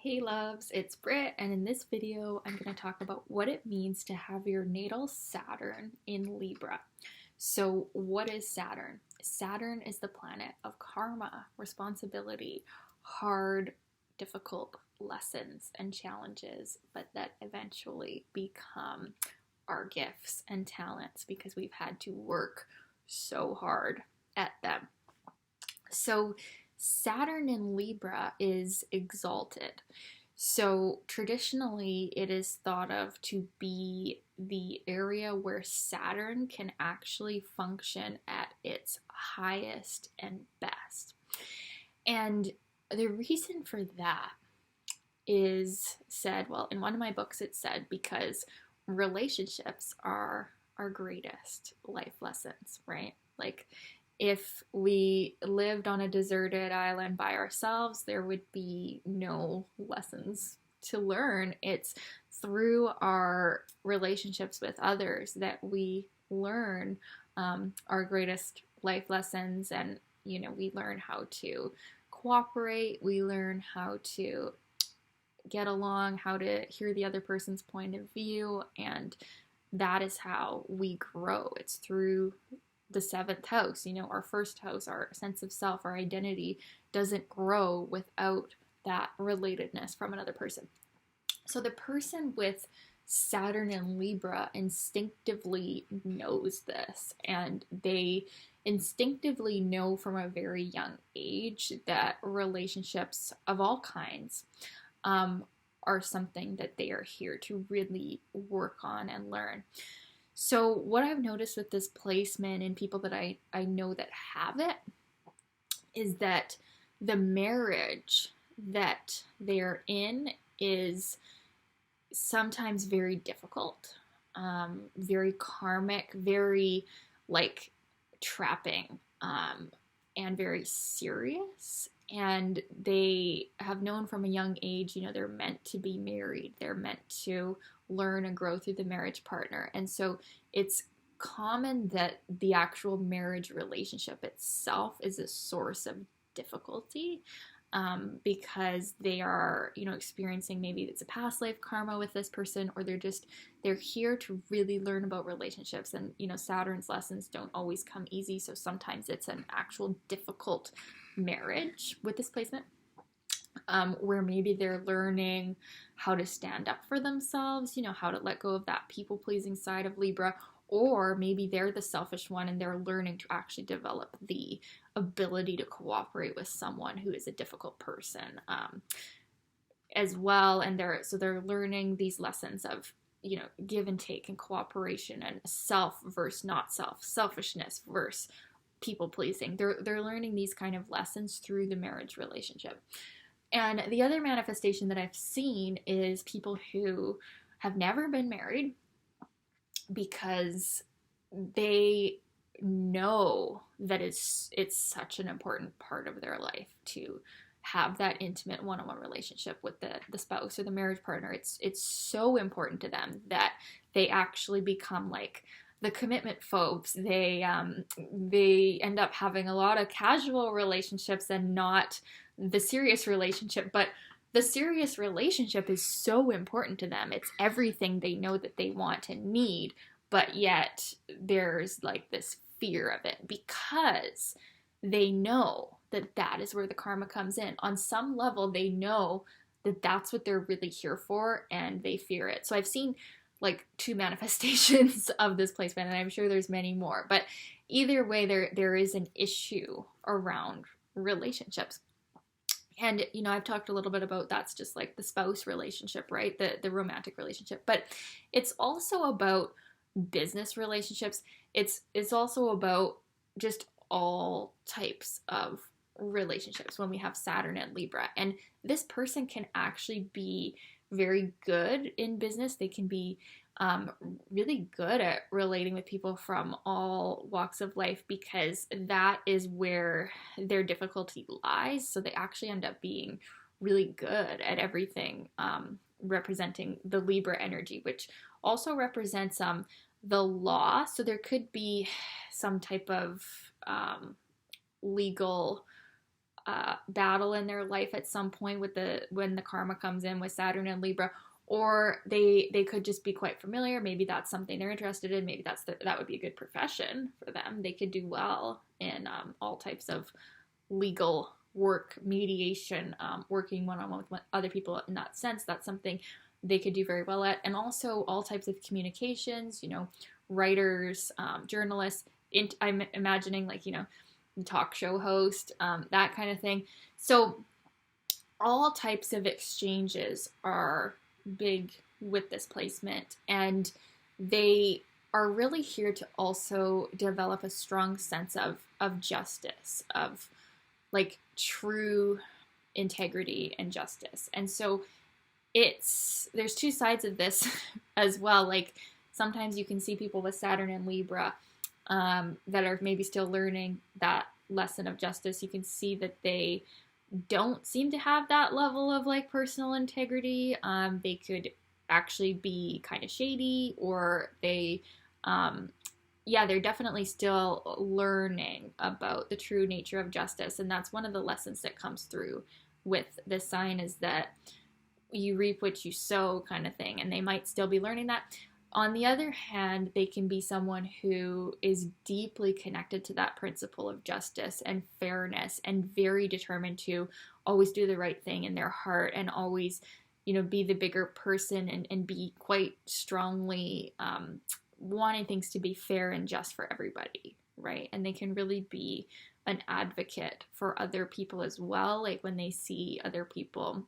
Hey loves, it's Britt, and in this video I'm going to talk about what it means to have your natal Saturn in Libra. So what is Saturn? Saturn is the planet of karma, responsibility, hard, difficult lessons and challenges, but that eventually become our gifts and talents because we've had to work so hard at them. So Saturn in Libra is exalted. So traditionally, it is thought of to be the area where Saturn can actually function at its highest and best. And the reason for that is said, well, in one of my books, it said because relationships are our greatest life lessons, right? Like, if we lived on a deserted island by ourselves, there would be no lessons to learn. It's through our relationships with others that we learn our greatest life lessons, and we learn how to cooperate, we learn how to get along, how to hear the other person's point of view, and that is how we grow. It's through the seventh house, our first house, our sense of self, our identity doesn't grow without that relatedness from another person. So the person with Saturn and Libra instinctively knows this, and they instinctively know from a very young age that relationships of all kinds are something that they are here to really work on and learn. So what I've noticed with this placement and people that I know that have it is that the marriage that they're in is sometimes very difficult, very karmic, very like trapping, and very serious. And they have known from a young age, they're meant to be married. They're meant to learn and grow through the marriage partner. And so it's common that the actual marriage relationship itself is a source of difficulty, because they are, experiencing, maybe it's a past life karma with this person, or they're here to really learn about relationships. And, Saturn's lessons don't always come easy. So sometimes it's an actual difficult marriage with this placement, where maybe they're learning how to stand up for themselves, how to let go of that people-pleasing side of Libra, or maybe they're the selfish one and they're learning to actually develop the ability to cooperate with someone who is a difficult person, as well. And they're learning these lessons of, give and take and cooperation, and self versus not self, selfishness versus people pleasing. They're learning these kind of lessons through the marriage relationship. And the other manifestation that I've seen is people who have never been married because they know that it's such an important part of their life to have that intimate one-on-one relationship with the spouse or the marriage partner. It's so important to them that they actually become like the commitment phobes. They end up having a lot of casual relationships and not the serious relationship. But the serious relationship is so important to them. It's everything they know that they want and need, but yet there's like this fear of it because they know that that is where the karma comes in. On some level, they know that that's what they're really here for, and they fear it. So I've seen like two manifestations of this placement, and I'm sure there's many more. But either way, there is an issue around relationships. And, I've talked a little bit about that's just like the spouse relationship, right? The romantic relationship. But it's also about business relationships. It's also about just all types of relationships when we have Saturn and Libra. And this person can actually be very good in business. They can be really good at relating with people from all walks of life because that is where their difficulty lies. So they actually end up being really good at everything, representing the Libra energy, which also represents the law. So there could be some type of legal battle in their life at some point with when the karma comes in with Saturn and Libra, or they could just be quite familiar. Maybe that's something they're interested in. Maybe that would be a good profession for them. They could do well in all types of legal work, mediation, working one-on-one with other people in that sense. That's something they could do very well at. And also all types of communications, writers, journalists. I'm imagining like, talk show host, that kind of thing. So all types of exchanges are big with this placement, and they are really here to also develop a strong sense of justice, of like true integrity and justice. And so there's two sides of this as well. Like sometimes you can see people with Saturn and Libra that are maybe still learning that lesson of justice. You can see that they don't seem to have that level of like personal integrity. They could actually be kind of shady, or they're definitely still learning about the true nature of justice. And that's one of the lessons that comes through with this sign, is that you reap what you sow kind of thing. And they might still be learning that. On the other hand, they can be someone who is deeply connected to that principle of justice and fairness, and very determined to always do the right thing in their heart, and always, be the bigger person, and be quite strongly wanting things to be fair and just for everybody, right? And they can really be an advocate for other people as well. Like when they see other people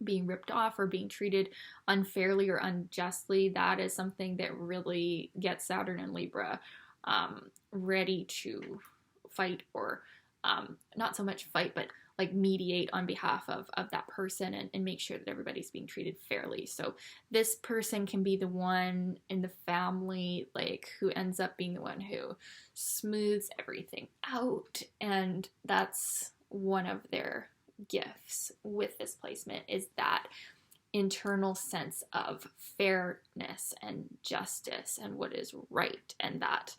being ripped off or being treated unfairly or unjustly, that is something that really gets Saturn and Libra ready to fight, or not so much fight, but like mediate on behalf of that person, and make sure that everybody's being treated fairly. So this person can be the one in the family, like, who ends up being the one who smooths everything out. And that's one of their gifts with this placement, is that internal sense of fairness and justice and what is right, and that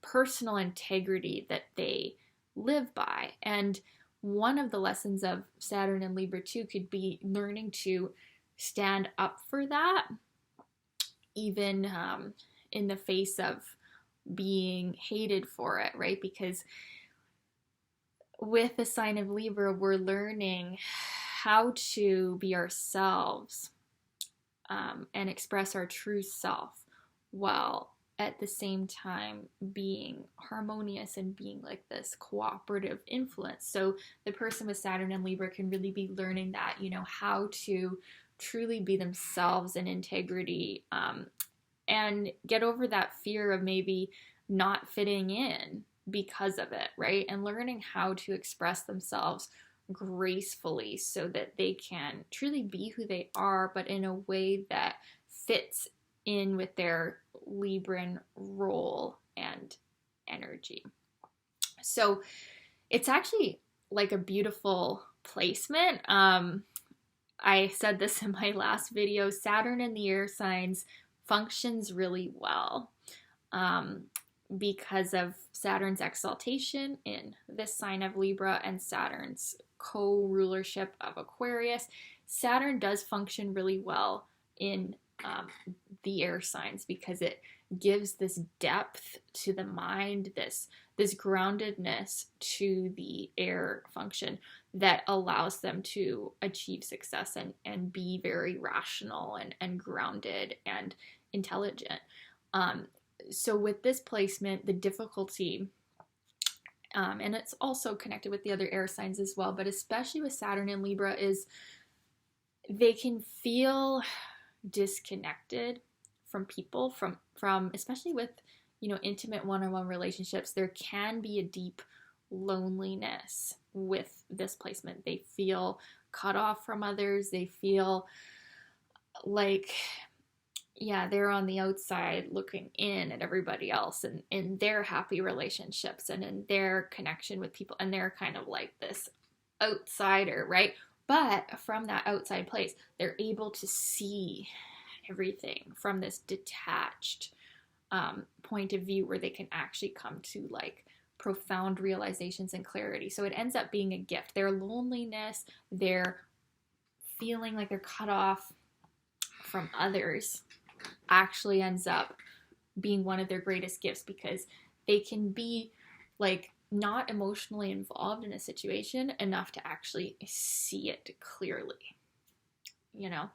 personal integrity that they live by. And one of the lessons of Saturn and Libra too could be learning to stand up for that, even in the face of being hated for it, right? Because with the sign of Libra, we're learning how to be ourselves and express our true self, while at the same time being harmonious and being like this cooperative influence. So the person with Saturn and Libra can really be learning that, how to truly be themselves in integrity, and get over that fear of maybe not fitting in because of it, right? And learning how to express themselves gracefully so that they can truly be who they are, but in a way that fits in with their Libran role and energy. So it's actually like a beautiful placement. I said this in my last video, Saturn in the air signs functions really well because of Saturn's exaltation in this sign of Libra and Saturn's co-rulership of Aquarius. Saturn does function really well in the air signs because it gives this depth to the mind, this groundedness to the air function that allows them to achieve success and be very rational and grounded and intelligent. So with this placement, the difficulty, and it's also connected with the other air signs as well, but especially with Saturn and Libra, is they can feel disconnected from people, from especially with intimate one-on-one relationships. There can be a deep loneliness with this placement. They feel cut off from others. They feel like they're on the outside looking in at everybody else and in their happy relationships and in their connection with people, and they're kind of like this outsider, right? But from that outside place, they're able to see everything from this detached point of view, where they can actually come to like profound realizations and clarity. So it ends up being a gift. Their loneliness, their feeling like they're cut off from others actually ends up being one of their greatest gifts, because they can be like not emotionally involved in a situation enough to actually see it clearly, you know?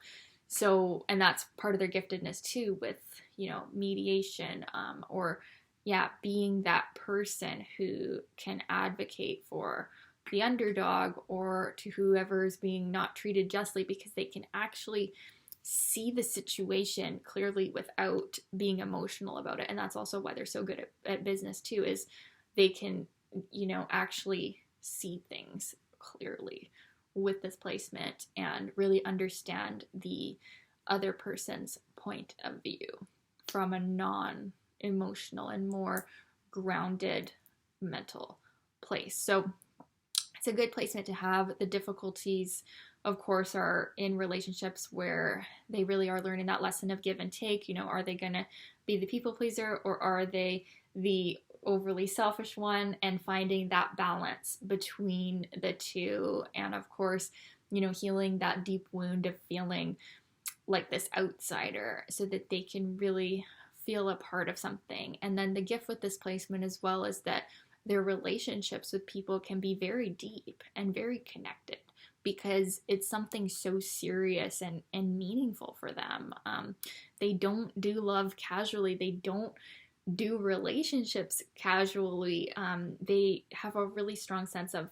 So, and that's part of their giftedness too, with, you know, mediation, or yeah, being that person who can advocate for the underdog or to whoever is being not treated justly, because they can actually see the situation clearly without being emotional about it. And that's also why they're so good at business too, is they can, you know, actually see things clearly with this placement and really understand the other person's point of view from a non-emotional and more grounded mental place. So it's a good placement to have. The difficulties, of course, are in relationships where they really are learning that lesson of give and take. You know, are they going to be the people pleaser, or are they the overly selfish one, and finding that balance between the two. And of course, you know, healing that deep wound of feeling like this outsider so that they can really feel a part of something. And then the gift with this placement as well is that their relationships with people can be very deep and very connected, because it's something so serious and meaningful for them. They don't do love casually. They don't do relationships casually. They have a really strong sense of,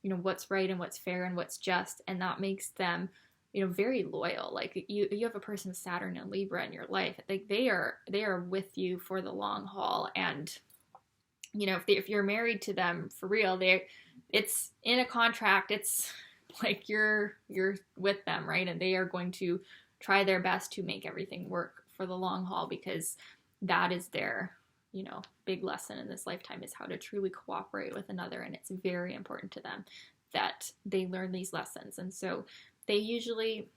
you know, what's right and what's fair and what's just, and that makes them, you know, very loyal. Like you have a person with Saturn and Libra in your life, like they are with you for the long haul. And you know, if you're married to them for real, it's in a contract. It's like you're with them, right? And they are going to try their best to make everything work for the long haul, because that is their, you know, big lesson in this lifetime, is how to truly cooperate with another. And it's very important to them that they learn these lessons. And so they usually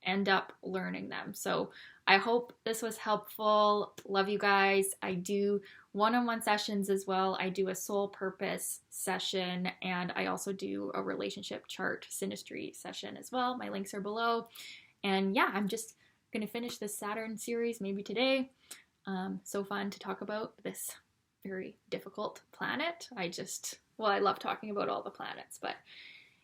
end up learning them. So I hope this was helpful. Love you guys. I do one-on-one sessions as well. I do a soul purpose session, and I also do a relationship chart synastry session as well. My links are below. And yeah, I'm just going to finish this Saturn series maybe today. So fun to talk about this very difficult planet. I love talking about all the planets, but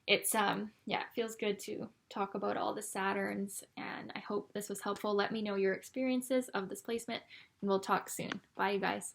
it's, it feels good to talk about all the Saturns, and I hope this was helpful. Let me know your experiences of this placement, and we'll talk soon. Bye, you guys.